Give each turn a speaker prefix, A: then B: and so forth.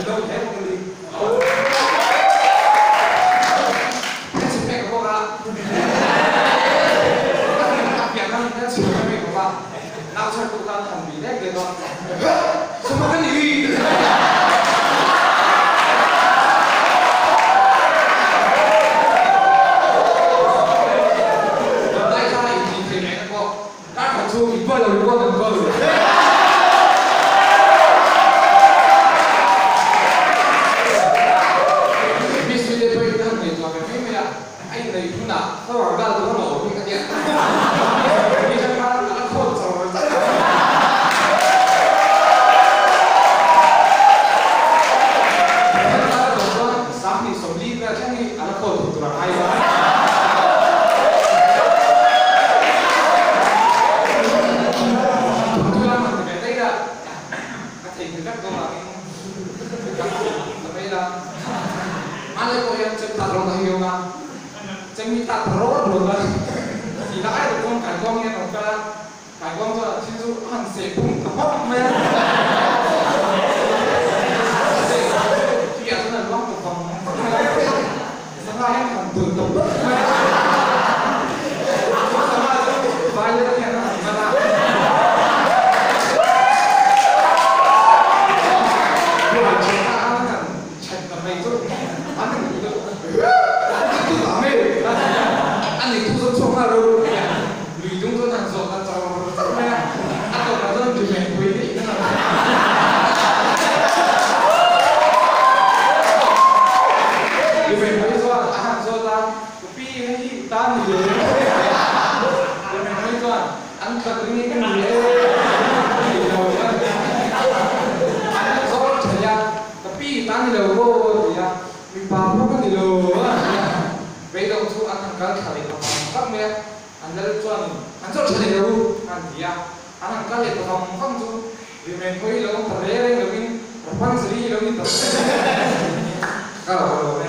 A: đâu thế một cái gì cái sự mẹ của bạn các bạn đặc biệt hơn cái sự mẹ của bạn nào cho cô ta thầm bị đấy kìa con sao mà cái gì tại sao lại nhìn thấy mẹ nó có các bạn chú bị vơi rồi con đừng vơi anh này cũng đã nó bảo ra tôi nó nổ như cái điện đi ra ba nó khôn rồi tất cả sáng thì sống đi ra chắc đi nó khôn thuộc là hay quá tôi làm mình cái đấy là các thầy người các câu là đây là anh ấy có em chân thật rồi là hiểu mà chẳng bị tạt rốt rồi mà thì đã được con cải con nghe nó cả cải con cho thí dụ hắn sẽ bung cả hốc mẹ thì ở trong đó một phòng sáng nay em còn tưởng tổng đất mẹ sáng nay vài lần nghe nó mà là nhưng mà chúng ta ăn hẳn chặt tầm này thôi ăn hẳn gì đâu tôi bảo mê anh thì thu dân sống là đâu vì chúng tôi làm rồi là cho mẹ ăn còn là dân thì mẹ quý vị nữa thì mẹ quý do ăn do ta pi hay ta gì đấy thì mẹ quý do ăn thật cái gì cái gì đấy ăn do thời gian pi ta thì đâu vô thì mình vào nó cái gì đâu bây giờ chú ăn hàng cá khởi của các mẹ ăn lên chuẩn ăn rất là nhiều ăn gì à ăn hàng cá liệt của phòng không chú vì mình thấy là ông thằng đấy rồi mình phân xử lý rồi mình tập các bạn rồi